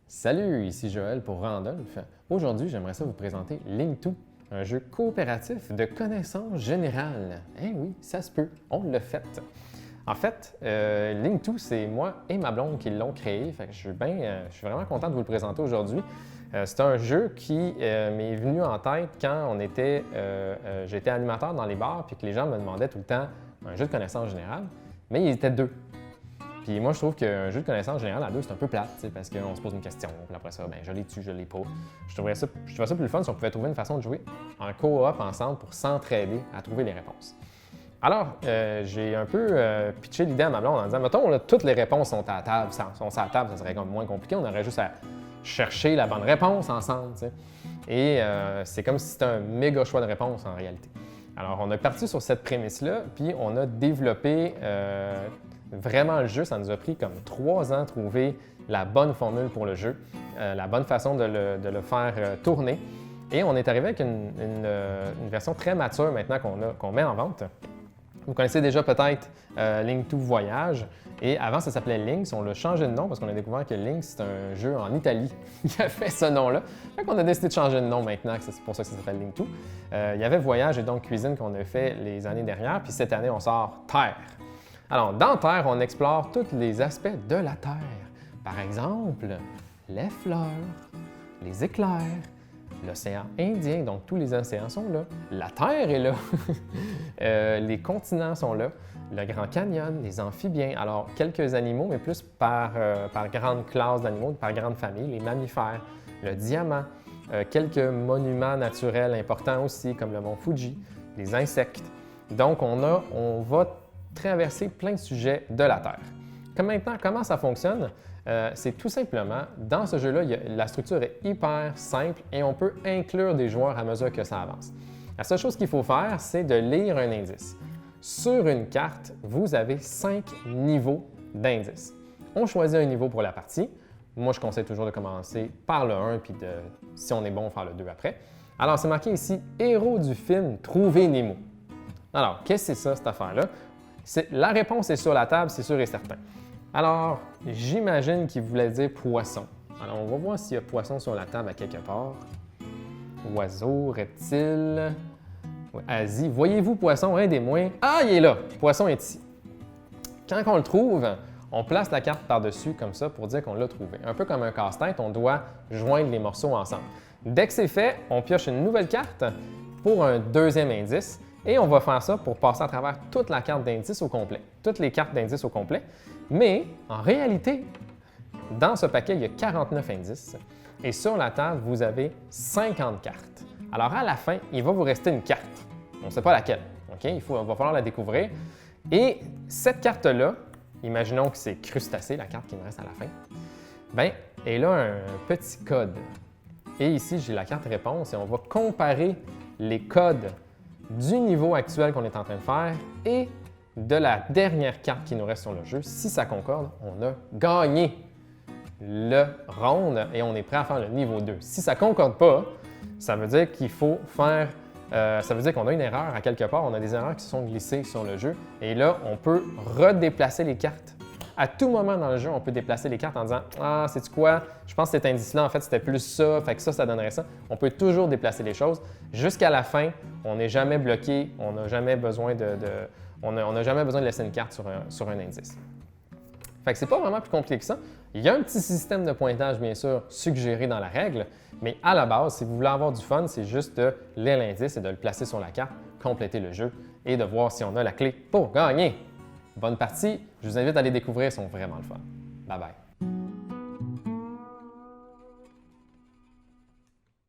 Salut, ici Joël pour Randolph. Aujourd'hui, j'aimerais ça vous présenter Link2, un jeu coopératif de connaissances générales. Eh oui, ça se peut, on l'a fait. En fait, Link2, c'est moi et ma blonde qui l'ont créé. Fait que je suis vraiment content de vous le présenter aujourd'hui. C'est un jeu qui m'est venu en tête quand j'étais animateur dans les bars puis que les gens me demandaient tout le temps un jeu de connaissances générales, mais ils étaient deux. Puis moi, je trouve qu'un jeu de connaissances générales à deux, c'est un peu plate, parce qu'on se pose une question, puis après ça, ben je l'ai-tu, je l'ai pas. Je trouvais ça plus fun si on pouvait trouver une façon de jouer en coop ensemble pour s'entraider à trouver les réponses. Alors, j'ai un peu pitché l'idée à ma blonde en disant, mettons, là, toutes les réponses sont à la table, ça serait comme moins compliqué, on aurait juste à chercher la bonne réponse ensemble, t'sais. Et c'est comme si c'était un méga choix de réponse en réalité. Alors, on a parti sur cette prémisse-là, puis on a développé vraiment le jeu. Ça nous a pris comme 3 ans de trouver la bonne formule pour le jeu, la bonne façon de le faire tourner. Et on est arrivé avec une version très mature maintenant qu'on met en vente. Vous connaissez déjà peut-être Link2 Voyage. Et avant, ça s'appelait Lynx. On l'a changé de nom parce qu'on a découvert que Lynx, c'est un jeu en Italie qui a fait ce nom-là. Fait qu'on a décidé de changer de nom maintenant, c'est pour ça que ça s'appelle Link2. Il y avait Voyage et donc Cuisine qu'on a fait les années dernières. Puis cette année, on sort Terre. Alors, dans Terre, on explore tous les aspects de la Terre. Par exemple, les fleurs, les éclairs, l'océan Indien, donc tous les océans sont là. La Terre est là. Les continents sont là. Le Grand Canyon, les amphibiens. Alors, quelques animaux, mais plus par grande classe d'animaux, par grande famille. Les mammifères, le diamant, quelques monuments naturels importants aussi, comme le mont Fuji, les insectes. Donc, on va traverser plein de sujets de la Terre. Comme maintenant, comment ça fonctionne? C'est tout simplement, dans ce jeu-là, la structure est hyper simple et on peut inclure des joueurs à mesure que ça avance. La seule chose qu'il faut faire, c'est de lire un indice. Sur une carte, vous avez 5 niveaux d'indices. On choisit un niveau pour la partie. Moi, je conseille toujours de commencer par le 1, puis si on est bon, faire le 2 après. Alors, c'est marqué ici « Héros du film Trouver Nemo ». Alors, qu'est-ce que c'est ça, cette affaire-là? La réponse est sur la table, c'est sûr et certain. Alors, j'imagine qu'il voulait dire poisson. Alors, on va voir s'il y a poisson sur la table à quelque part. Oiseau, reptile, Asie. Voyez-vous poisson? Aidez-moi. Ah, il est là! Poisson est ici. Quand on le trouve, on place la carte par-dessus comme ça pour dire qu'on l'a trouvé. Un peu comme un casse-tête, on doit joindre les morceaux ensemble. Dès que c'est fait, on pioche une nouvelle carte pour un deuxième indice. Et on va faire ça pour passer à travers toute la carte d'indices au complet, toutes les cartes d'indices au complet. Mais en réalité, dans ce paquet, il y a 49 indices et sur la table, vous avez 50 cartes. Alors à la fin, il va vous rester une carte. On ne sait pas laquelle. OK? Il va falloir la découvrir. Et cette carte-là, imaginons que c'est crustacé, la carte qui me reste à la fin, bien, elle a un petit code. Et ici, j'ai la carte réponse et on va comparer les codes du niveau actuel qu'on est en train de faire et de la dernière carte qui nous reste sur le jeu. Si ça concorde, on a gagné le round et on est prêt à faire le niveau 2. Si ça ne concorde pas, ça veut dire qu'il faut faire... ça veut dire qu'on a une erreur à quelque part, on a des erreurs qui se sont glissées sur le jeu et là, on peut redéplacer les cartes. À tout moment dans le jeu, on peut déplacer les cartes en disant « Ah, sais-tu quoi? Je pense que cet indice-là, en fait, c'était plus ça, fait que ça donnerait ça. » On peut toujours déplacer les choses. Jusqu'à la fin, on n'est jamais bloqué, on n'a jamais besoin de laisser une carte sur un indice. Fait que c'est pas vraiment plus compliqué que ça. Il y a un petit système de pointage, bien sûr, suggéré dans la règle, mais à la base, si vous voulez avoir du fun, c'est juste de lire l'indice et de le placer sur la carte, compléter le jeu et de voir si on a la clé pour gagner. Bonne partie, je vous invite à les découvrir, ils sont vraiment le fun. Bye bye!